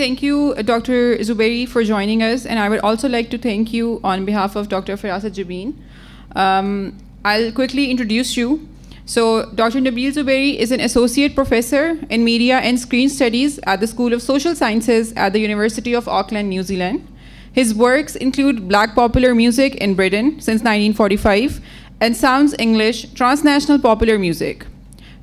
thank you, Dr. Zuberi, for joining us, and I would also like to thank you on behalf of Dr. Firasat Jabeen. I'll quickly introduce you. So, Dr. Nabeel Zuberi is an associate professor in media and screen studies at the School of Social Sciences at the University of Auckland, New Zealand. His works include Black popular music in Britain since 1945 and Sounds English transnational popular music.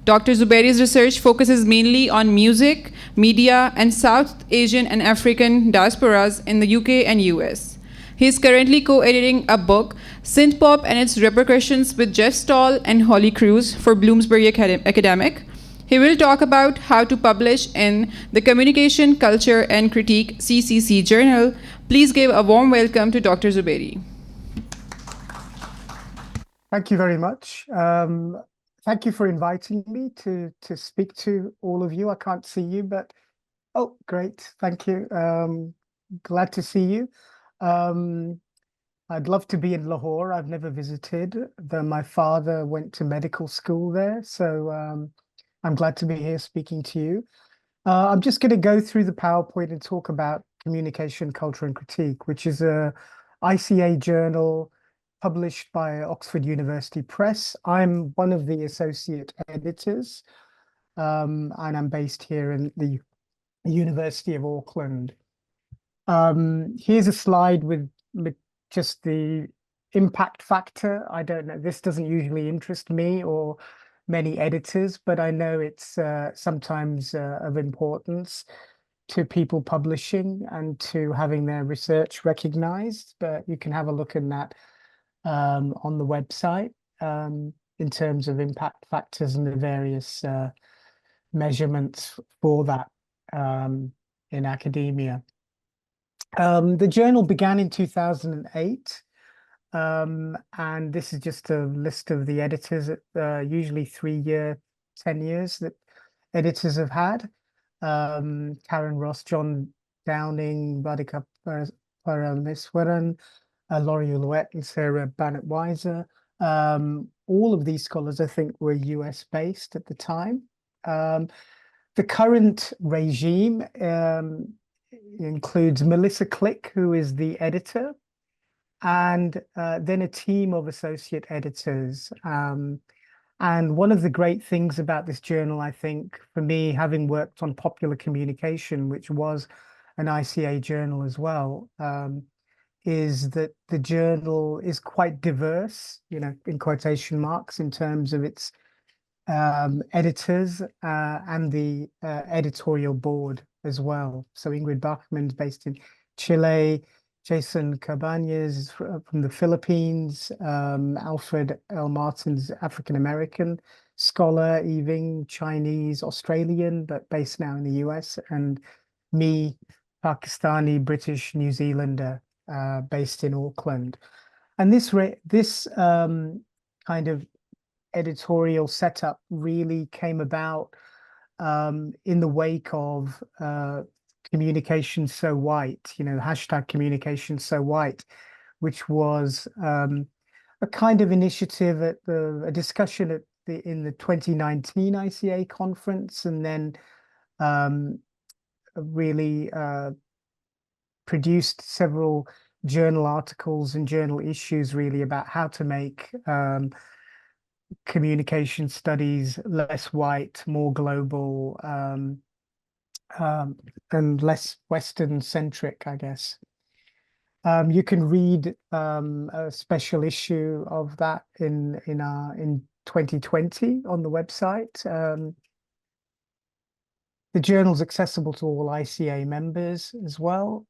Dr. Zuberi's research focuses mainly on music, media, and South Asian and African diasporas in the UK and US. He is currently co-editing a book, Synthpop and Its Repercussions, with Jeff Stahl and Holly Cruz for Bloomsbury Academic. He will talk about how to publish in the Communication, Culture and Critique CCC journal. Please give a warm welcome to Dr. Zuberi. Thank you very much. Thank you for inviting me to speak to all of you. I can't see you, but oh, great. Thank you. Glad to see you. I'd love to be in Lahore. I've never visited, though my father went to medical school there. So I'm glad to be here speaking to you. I'm just going to go through the PowerPoint and talk about Communication, Culture and Critique, which is a ICA journal published by Oxford University Press. I'm one of the associate editors, and I'm based here in the University of Auckland. Here's a slide with just the impact factor. I don't know, this doesn't usually interest me or many editors, but I know it's sometimes of importance to people publishing and to having their research recognized. But you can have a look at that on the website in terms of impact factors and the various measurements for that in academia. The journal began in 2008, and this is just a list of the editors, usually 3-year, 10 years that editors have had. Karen Ross, John Downing, Radhika Parameswaran, Laurie Ouellette and Sarah Bannett-Weiser. All of these scholars, I think, were US-based at the time. The current regime includes Melissa Click, who is the editor, and then a team of associate editors. And one of the great things about this journal, I think, for me, having worked on popular communication, which was an ICA journal as well, is that the journal is quite diverse, in quotation marks, in terms of its editors and the editorial board as well. So Ingrid Bachmann's based in Chile, Jason Cabañas is from the Philippines, Alfred L. Martin's African-American scholar, Yving, Chinese, Australian, but based now in the US, and me, Pakistani, British, New Zealander, based in Auckland. And this kind of editorial setup really came about in the wake of Communication So White, hashtag Communication So White, which was a kind of initiative at a discussion in the 2019 ICA conference, and then really produced several journal articles and journal issues really about how to make communication studies less white, more global, and less Western-centric, I guess. You can read a special issue of that in 2020 on the website. The journal's accessible to all ICA members as well.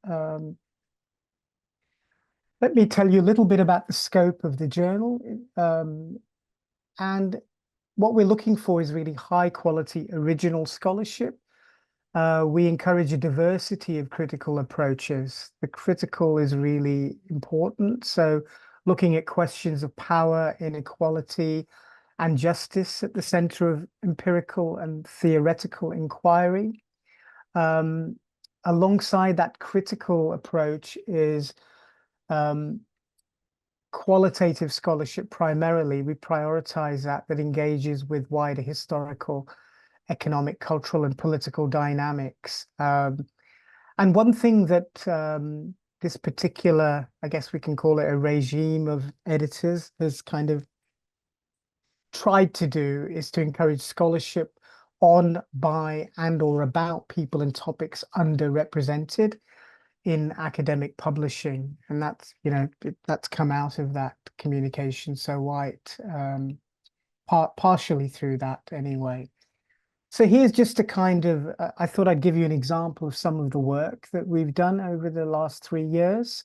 Let me tell you a little bit about the scope of the journal. And what we're looking for is really high quality original scholarship. We encourage a diversity of critical approaches. The critical is really important. So looking at questions of power, inequality, and justice at the center of empirical and theoretical inquiry. Alongside that critical approach is qualitative scholarship primarily. We prioritize that engages with wider historical, economic, cultural, and political dynamics. And And one thing that this particular, I guess we can call it a regime of editors, has kind of tried to do is to encourage scholarship on, by, and or about people and topics underrepresented in academic publishing. And that's, that's come out of that communication so white, partially through that anyway. So here's just a kind of, I thought I'd give you an example of some of the work that we've done over the last 3 years.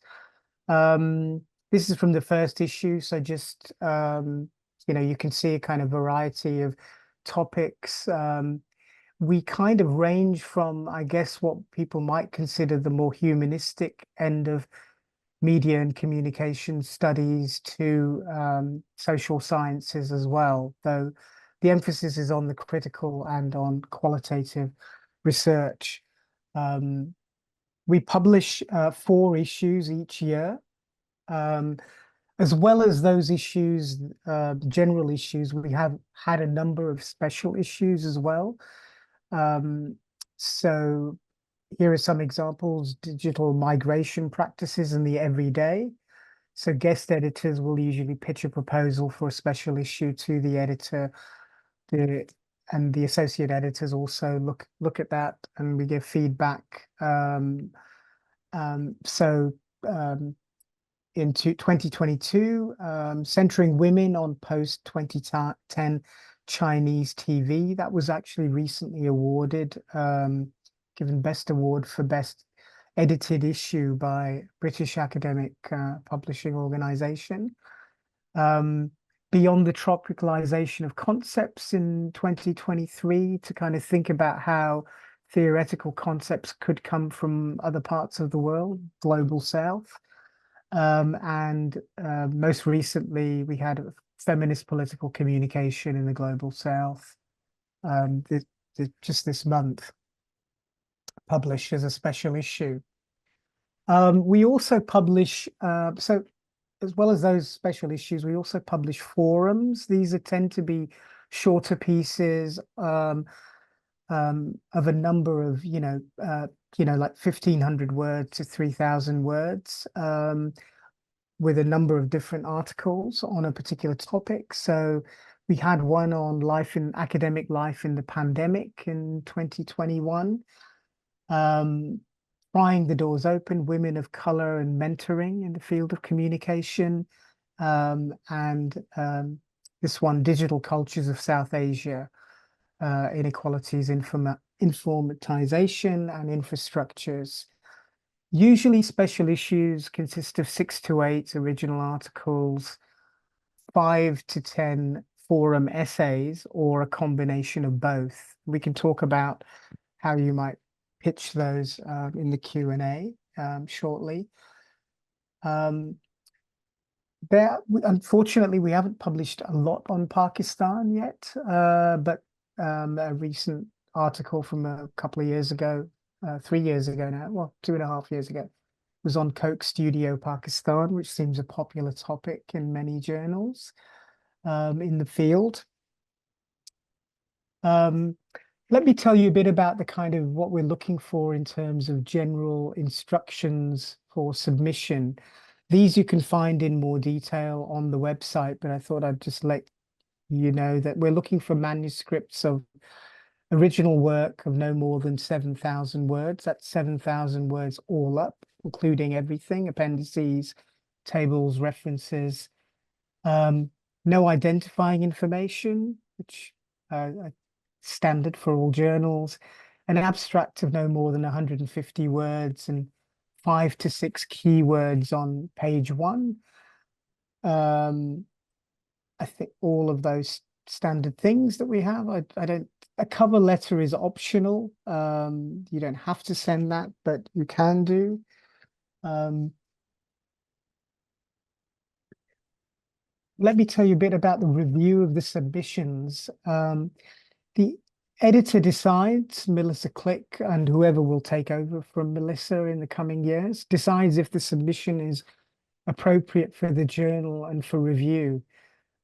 This is from the first issue, so just, you can see a kind of variety of topics. We kind of range from, I guess, what people might consider the more humanistic end of media and communication studies to social sciences as well, though the emphasis is on the critical and on qualitative research. We publish 4 issues each year. As well as those issues, general issues, we have had a number of special issues as well. So here are some examples: digital migration practices in the everyday. So guest editors will usually pitch a proposal for a special issue to the editor. And the associate editors also look at that, and we give feedback. So in 2022, centering women on post-2010 Chinese TV. That was actually recently awarded, given Best Award for Best Edited Issue by British Academic Publishing Organization. Beyond the tropicalization of concepts in 2023, to kind of think about how theoretical concepts could come from other parts of the world, global south. And most recently, we had feminist political communication in the global south, just this month, published as a special issue. We also publish, so as well as those special issues, we also publish forums. These tend to be shorter pieces of a number of, like 1,500 words to 3,000 words, with a number of different articles on a particular topic. So we had one on academic life in the pandemic in 2021. Prying the Doors Open, Women of Color and Mentoring in the Field of Communication. And this one, Digital Cultures of South Asia, Inequalities, Informatization and Infrastructures. Usually special issues consist of 6 to 8 original articles, 5 to 10 forum essays, or a combination of both. We can talk about how you might pitch those in the Q&A shortly. Unfortunately, we haven't published a lot on Pakistan yet, but a recent article from a couple of years ago, 3 years ago now, well, 2.5 years ago, was on Coke Studio Pakistan, which seems a popular topic in many journals in the field. Let me tell you a bit about the kind of what we're looking for in terms of general instructions for submission. These you can find in more detail on the website, but I thought I'd just let you know that we're looking for manuscripts of original work of no more than 7,000 words. That's 7,000 words all up, including everything: appendices, tables, references. No identifying information, which standard for all journals. An abstract of no more than 150 words and 5 to 6 keywords on page 1. I think all of those standard things that we have. A cover letter is optional. You don't have to send that, but you can do. Let me tell you a bit about the review of the submissions. The editor decides, Melissa Click, and whoever will take over from Melissa in the coming years, decides if the submission is appropriate for the journal and for review.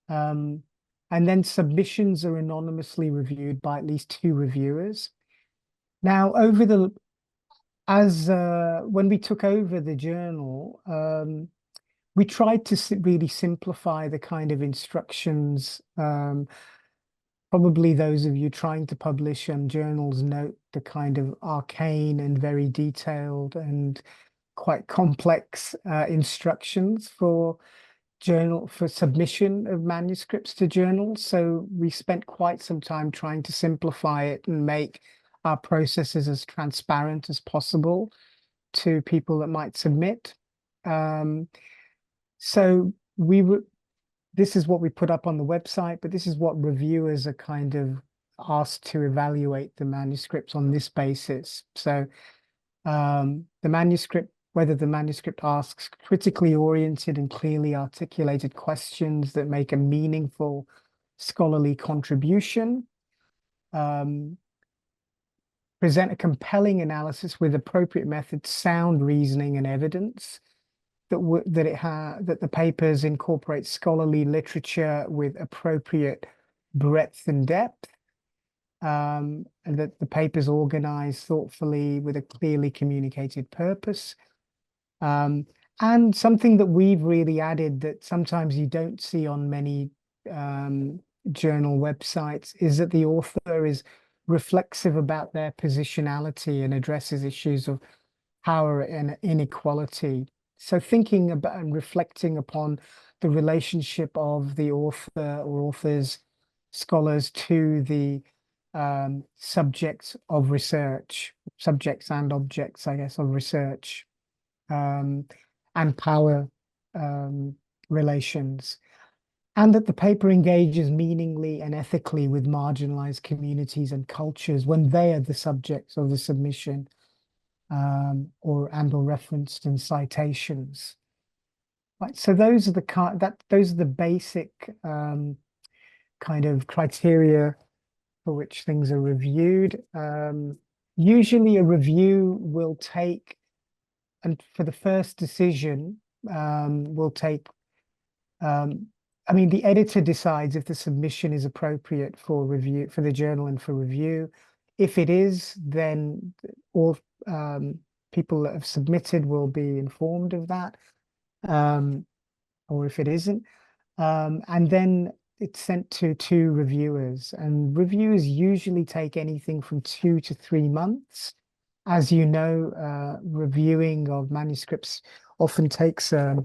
And then submissions are anonymously reviewed by at least 2 reviewers. Now, over the as when we took over the journal, we tried to really simplify the kind of instructions. Probably those of you trying to publish journals note the kind of arcane and very detailed and quite complex instructions for submission of manuscripts to journals. So we spent quite some time trying to simplify it and make our processes as transparent as possible to people that might submit. So this is what we put up on the website, but this is what reviewers are kind of asked to evaluate the manuscripts on this basis. So the manuscript, whether the manuscript asks critically oriented and clearly articulated questions that make a meaningful scholarly contribution, present a compelling analysis with appropriate methods, sound reasoning, and evidence, that the papers incorporate scholarly literature with appropriate breadth and depth, and that the papers organized thoughtfully with a clearly communicated purpose. And something that we've really added that sometimes you don't see on many journal websites is that the author is reflexive about their positionality and addresses issues of power and inequality. So thinking about and reflecting upon the relationship of the author or authors, scholars to the subjects of research, subjects and objects, I guess, of research, and power relations. And that the paper engages meaningly and ethically with marginalized communities and cultures when they are the subjects of the submission, or referenced in citations. Right. So those are the basic kind of criteria for which things are reviewed. Usually a review will take, and for the first decision, will take, I mean, the editor decides if the submission is appropriate for review, for the journal and for review. If it is, then all people that have submitted will be informed of that, or if it isn't. And then it's sent to two reviewers, and reviewers usually take anything from 2 to 3 months. As you know, reviewing of manuscripts often takes a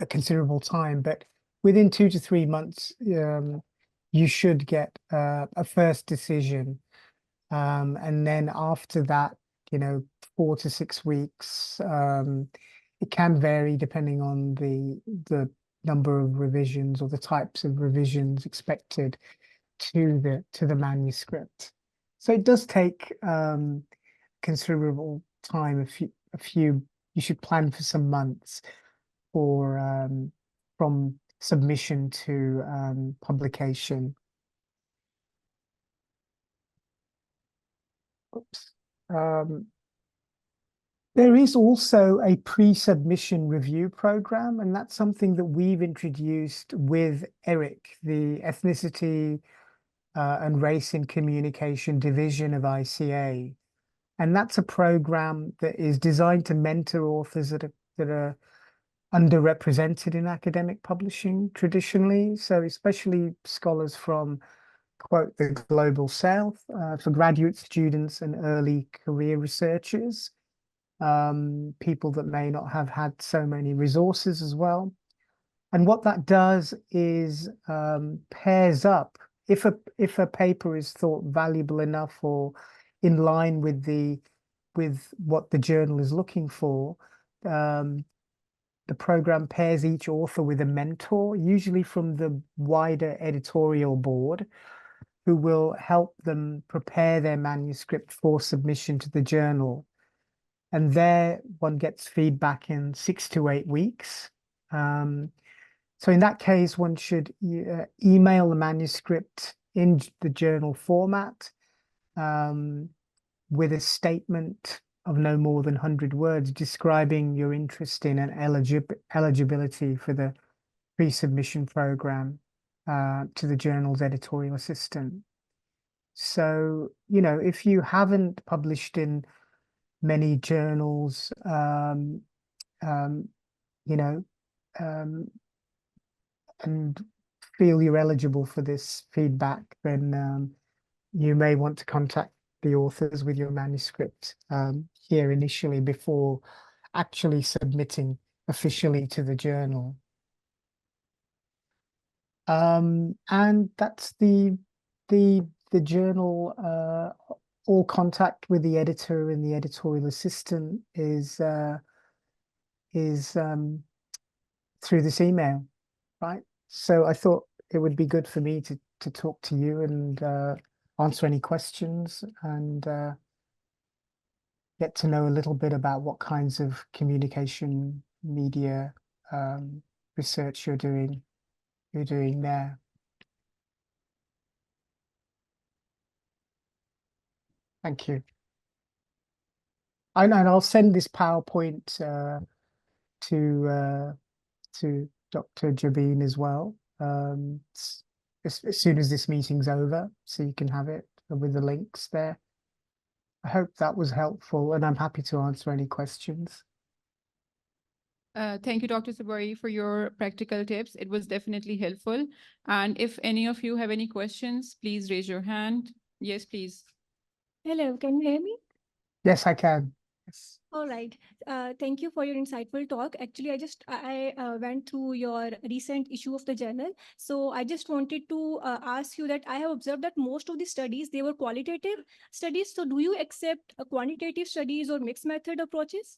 considerable time, but within 2 to 3 months, you should get a first decision. And then after that, 4 to 6 weeks. It can vary depending on the number of revisions or the types of revisions expected to the manuscript. So it does take considerable time. You should plan for some months for from submission to publication. Oops. There is also a pre-submission review program, and that's something that we've introduced with ERIC, the Ethnicity and Race in Communication Division of ICA. And that's a program that is designed to mentor authors that are underrepresented in academic publishing traditionally. So especially scholars from, quote, the Global South, for graduate students and early career researchers. People that may not have had so many resources as well. And what that does is pairs up, if a paper is thought valuable enough or in line with what the journal is looking for, the program pairs each author with a mentor, usually from the wider editorial board, who will help them prepare their manuscript for submission to the journal. And there one gets feedback in 6 to 8 weeks. So in that case, one should email the manuscript in the journal format, with a statement of no more than 100 words describing your interest in and eligibility for the pre-submission program, to the journal's editorial assistant. So, if you haven't published in many journals, you know, and feel you're eligible for this feedback, then you may want to contact the authors with your manuscript here initially before actually submitting officially to the journal. And that's the journal. All contact with the editor and the editorial assistant is through this email, right? So I thought it would be good for me to talk to you and answer any questions and get to know a little bit about what kinds of communication media research you're doing there. Thank you. And I'll send this PowerPoint to Dr. Jabin as well as soon as this meeting's over, so you can have it with the links there. I hope that was helpful, and I'm happy to answer any questions. Thank you, Dr. Zuberi, for your practical tips. It was definitely helpful. And if any of you have any questions, please raise your hand. Yes, please. Hello, can you hear me? Yes, I can. Yes. All right. Thank you for your insightful talk. Actually, I went through your recent issue of the journal. So I just wanted to ask you that I have observed that most of the studies, they were qualitative studies. So do you accept quantitative studies or mixed method approaches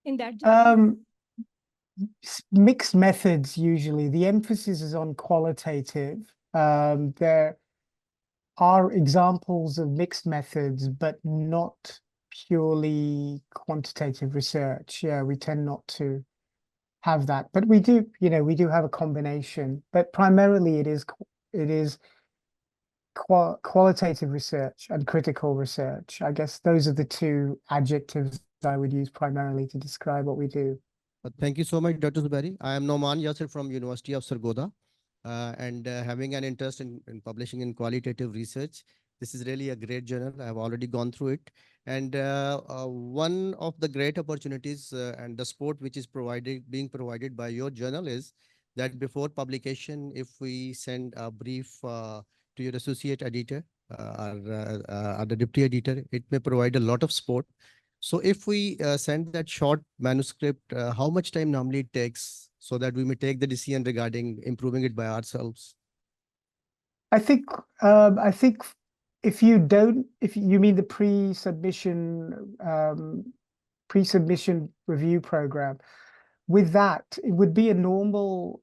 in that journal? Mixed methods usually. The emphasis is on qualitative. There are examples of mixed methods, but not purely quantitative research. Yeah, we tend not to have that, but we do, we do have a combination, but primarily it is qualitative research and critical research. I guess those are the two adjectives I would use primarily to describe what we do. Thank you so much, Dr. Zuberi. I am Noman Yasser from University of Sargodha, and having an interest in publishing in qualitative research. This is really a great journal. I have already gone through it. And one of the great opportunities and the support which is being provided by your journal is that before publication, if we send a brief to your associate editor or the deputy editor, it may provide a lot of support. So if we send that short manuscript, how much time normally it takes so that we may take the decision regarding improving it by ourselves? I think if you mean the pre-submission review program, with that, it would be a normal,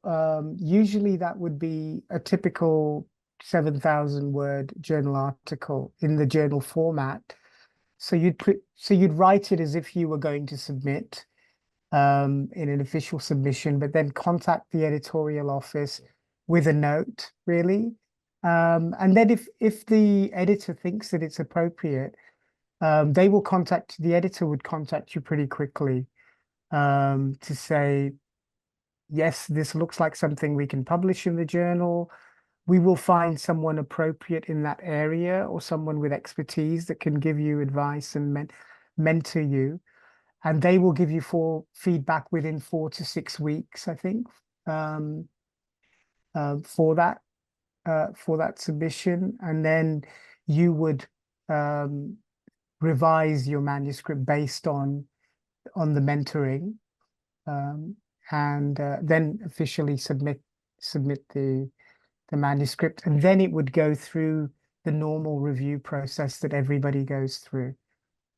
usually that would be a typical 7,000 word journal article in the journal format. So you'd write it as if you were going to submit in an official submission, but then contact the editorial office with a note, really. And then if the editor thinks that it's appropriate, the editor would contact you pretty quickly to say, yes, this looks like something we can publish in the journal. We will find someone appropriate in that area or someone with expertise that can give you advice and mentor you. And they will give you feedback within 4 to 6 weeks, I think, for that submission. And then you would revise your manuscript based on the mentoring, and then officially submit the manuscript, and then it would go through the normal review process that everybody goes through,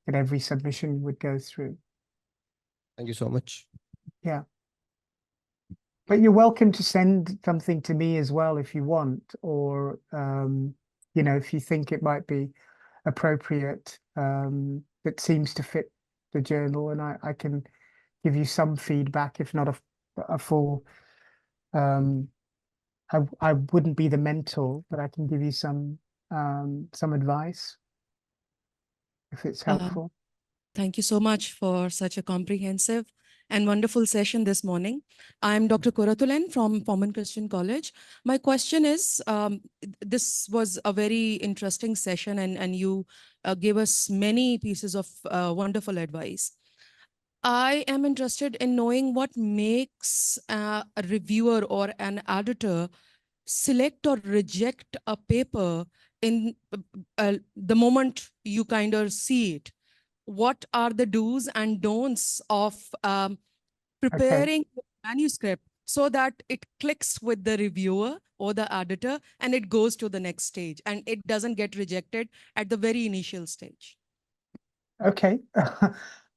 that every submission would go through. Thank you so much. Yeah. But you're welcome to send something to me as well if you want, or if you think it might be appropriate, that seems to fit the journal, and I can give you some feedback, if not a full. I wouldn't be the mentor, but I can give you some advice if it's helpful. Thank you so much for such a comprehensive and wonderful session this morning. I'm Dr. Koratulen from Forman Christian College. My question is, this was a very interesting session and you gave us many pieces of wonderful advice. I am interested in knowing what makes a reviewer or an editor select or reject a paper in the moment you kind of see it. What are the do's and don'ts of preparing the manuscript so that it clicks with the reviewer or the editor and it goes to the next stage and it doesn't get rejected at the very initial stage? Okay.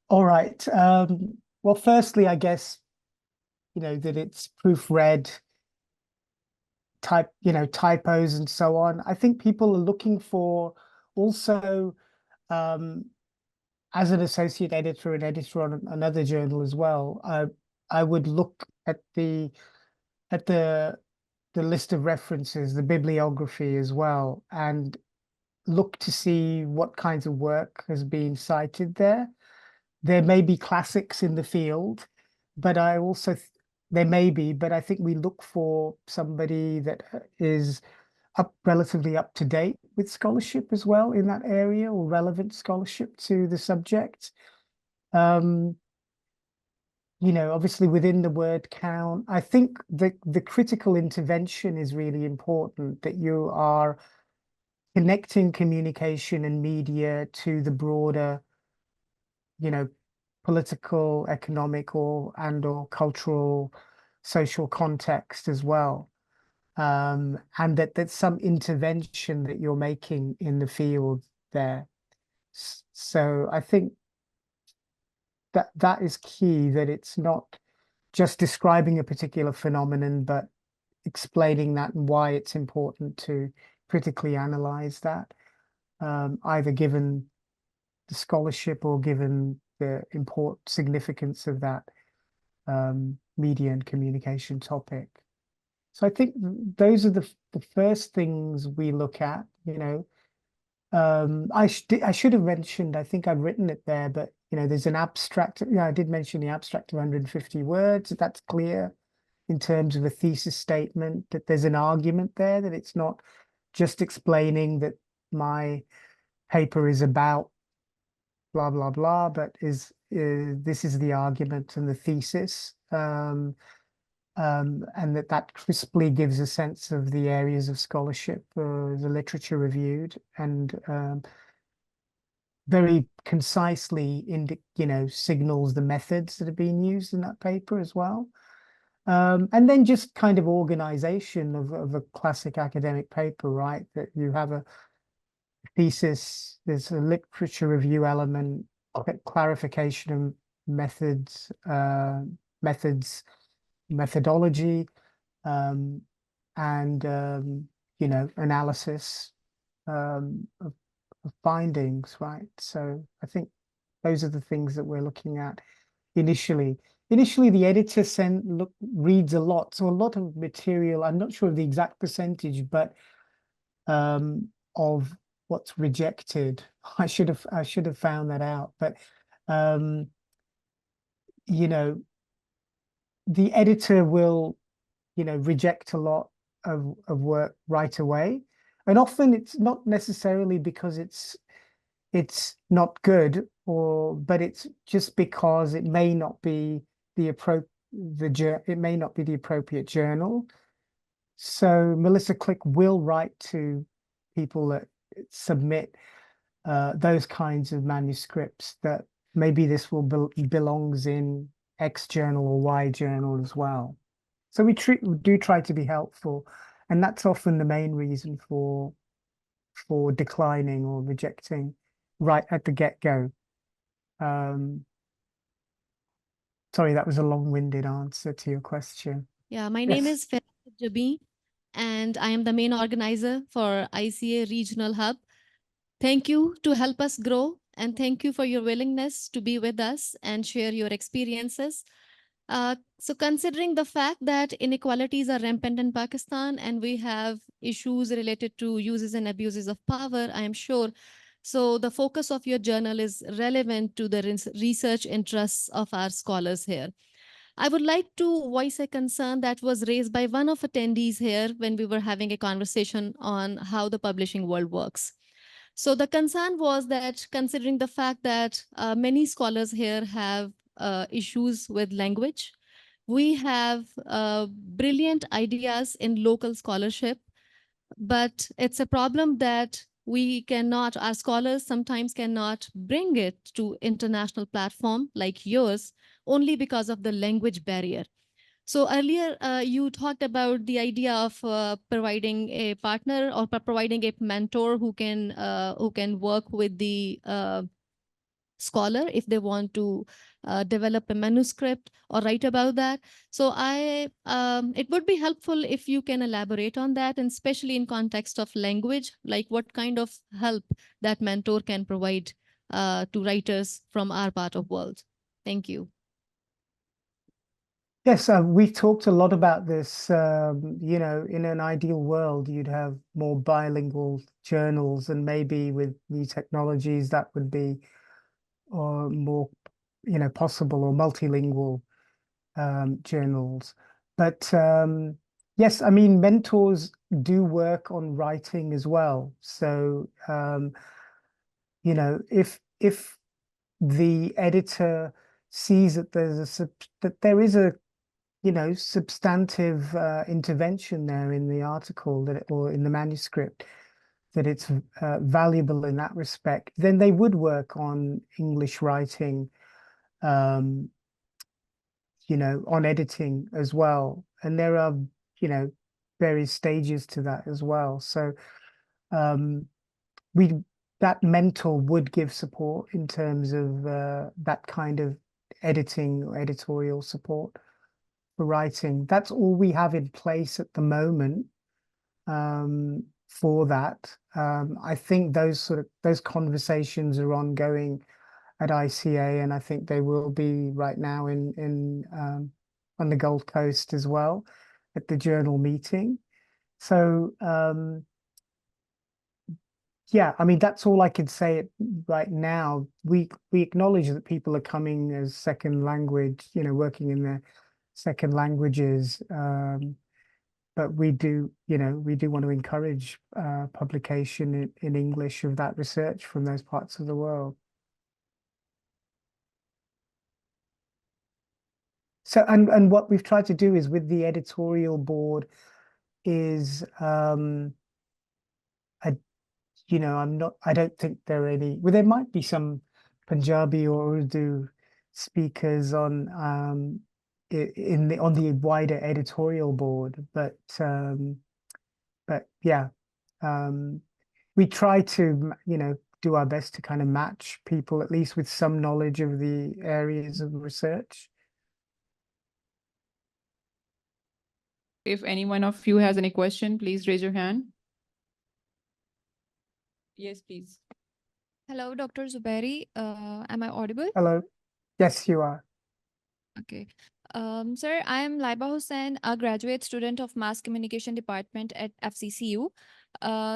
All right. Well, firstly, I guess, that it's proofread, typos and so on. I think people are looking for also, as an associate editor and editor on another journal as well, I would look at the list of references, the bibliography as well, and look to see what kinds of work has been cited there. There may be classics in the field, but I also there may be, but I think we look for somebody that is relatively up to date with scholarship as well in that area, or relevant scholarship to the subject. Obviously within the word count, I think the critical intervention is really important, that you are connecting communication and media to the broader, political, economic, or cultural, social context as well. And that there's some intervention that you're making in the field there. So I think that is key, that it's not just describing a particular phenomenon, but explaining that and why it's important to critically analyze that, either given the scholarship or given the significance of that media and communication topic. So I think those are the first things we look at, I should have mentioned, I think I've written it there, but there's an abstract. I did mention the abstract of 150 words. That's clear in terms of a thesis statement, that there's an argument there, that it's not just explaining that my paper is about blah, blah, blah, but this is the argument and the thesis. And that crisply gives a sense of the areas of scholarship, the literature reviewed, and very concisely signals the methods that are being used in that paper as well. And then just kind of organization of a classic academic paper, right? That you have a thesis, there's a literature review element, clarification of methods, methodology, and analysis of findings, right? So I think those are the things that we're looking at initially. Initially, the editor reads a lot, so a lot of material. I'm not sure of the exact percentage, but of what's rejected. I should have found that out, but the editor will reject a lot of work right away, and often it's not necessarily because it's not good, but it's just because it may not be the appropriate journal. So Melissa Click will write to people that submit those kinds of manuscripts, that maybe this belongs in X journal or Y journal as well. So we do try to be helpful, and that's often the main reason for declining or rejecting right at the get-go. Sorry, that was a long-winded answer to your question. Yeah, my name is Jabi, and I am the main organizer for ICA Regional Hub. Thank you to help us grow, and thank you for your willingness to be with us and share your experiences. So considering the fact that inequalities are rampant in Pakistan and we have issues related to uses and abuses of power, I am sure So the focus of your journal is relevant to the research interests of our scholars here. I would like to voice a concern that was raised by one of attendees here when we were having a conversation on how the publishing world works. So the concern was that considering the fact that many scholars here have issues with language, we have brilliant ideas in local scholarship, but it's a problem that our scholars sometimes cannot bring it to international platform like yours only because of the language barrier. So earlier, you talked about the idea of providing a partner or providing a mentor who can work with the scholar if they want to develop a manuscript or write about that. So it would be helpful if you can elaborate on that, and especially in context of language, like what kind of help that mentor can provide to writers from our part of world. Thank you. Yes, we've talked a lot about this. You know, in an ideal world, you'd have more bilingual journals, and maybe with new technologies that would be or more, you know, possible, or multilingual journals. But yes, I mean, mentors do work on writing as well. So you know, if the editor sees that there is a, you know, substantive intervention there in the article or in the manuscript, that it's valuable in that respect, then they would work on English writing, you know, on editing as well. And there are, you know, various stages to that as well. So that mentor would give support in terms of that kind of editing or editorial support for writing. That's all we have in place at the moment for that. I think those conversations are ongoing at ICA, and I think they will be right now on the Gold Coast as well at the journal meeting. So yeah, I mean, that's all I could say right now. We acknowledge that people are coming as second language, you know, working in their second languages. But we do, you know, we do want to encourage publication in English of that research from those parts of the world. So, and what we've tried to do is with the editorial board is, you know, I don't think there are any, well, there might be some Punjabi or Urdu speakers on on the wider editorial board, but yeah, we try to, you know, do our best to kind of match people at least with some knowledge of the areas of research. If any one of you has any question, please raise your hand. Yes, please. Hello, Dr. Zuberi. Am I audible? Hello. Yes, you are. Okay. Sir, I am Laiba Hussain, a graduate student of Mass Communication Department at FCCU.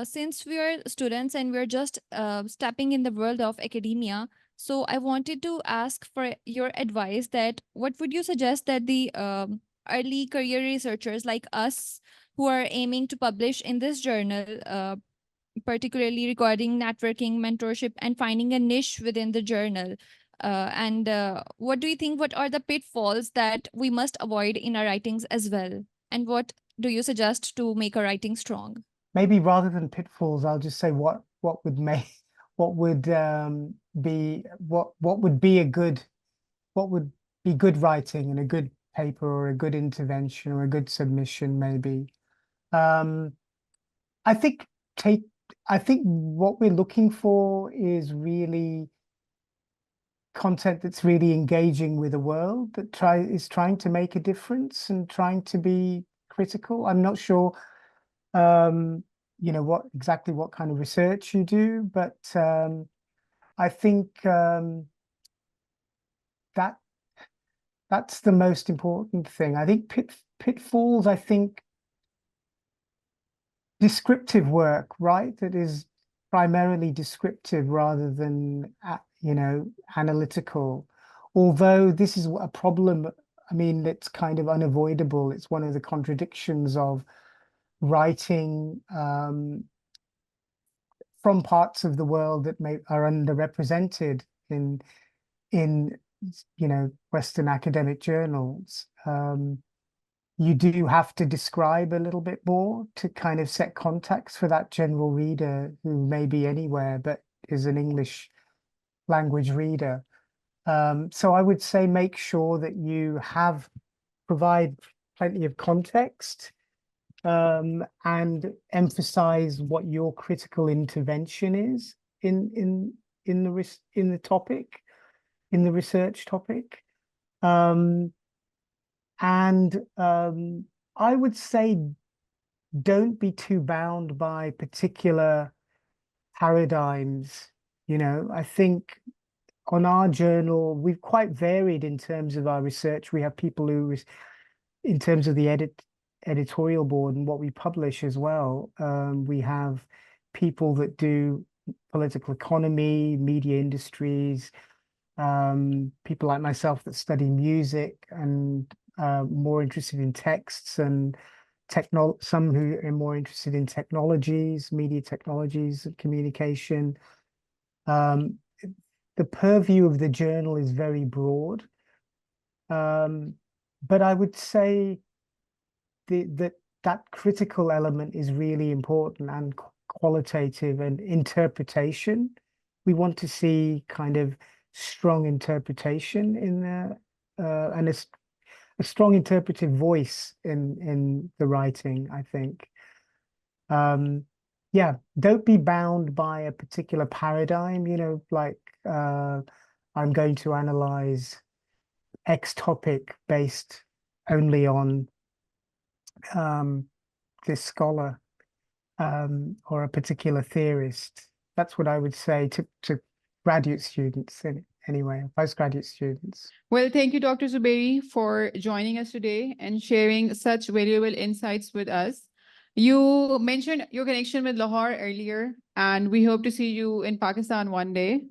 Since we are students and we're just stepping in the world of academia, so I wanted to ask for your advice that what would you suggest that the early career researchers like us who are aiming to publish in this journal, particularly regarding networking, mentorship, and finding a niche within the journal. And what do you think, what are the pitfalls that we must avoid in our writings as well? And what do you suggest to make our writing strong? Maybe rather than pitfalls, I'll just say what would make what would be good writing and a good paper or a good intervention or a good submission, maybe. I think what we're looking for is really content that's really engaging with the world, that is trying to make a difference and trying to be critical. I'm not sure you know, what kind of research you do, but I think that's the most important thing. I think pitfalls, I think descriptive work, right? That is primarily descriptive rather than, you know, analytical. Although this is a problem, I mean, it's kind of unavoidable. It's one of the contradictions of writing from parts of the world that are underrepresented in you know, Western academic journals. You do have to describe a little bit more to kind of set context for that general reader who may be anywhere but is an English language reader. So I would say make sure that you provide plenty of context and emphasize what your critical intervention is in the topic, in the research topic. I would say don't be too bound by particular paradigms. You know, I think on our journal, we've quite varied in terms of our research. We have people who, in terms of the editorial board and what we publish as well, we have people that do political economy, media industries, people like myself that study music and more interested in texts, and some who are more interested in technologies, media technologies, communication. The purview of the journal is very broad, but I would say that critical element is really important, and qualitative and interpretation. We want to see kind of strong interpretation in there, and a strong interpretive voice in the writing, I think. Yeah, don't be bound by a particular paradigm, you know, like I'm going to analyze X topic based only on this scholar or a particular theorist. That's what I would say to graduate students anyway, postgraduate students. Well, thank you, Dr. Zuberi, for joining us today and sharing such valuable insights with us. You mentioned your connection with Lahore earlier, and we hope to see you in Pakistan one day.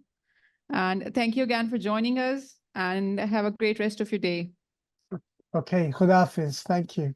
And thank you again for joining us, and have a great rest of your day. Okay, Khuda Hafiz. Thank you.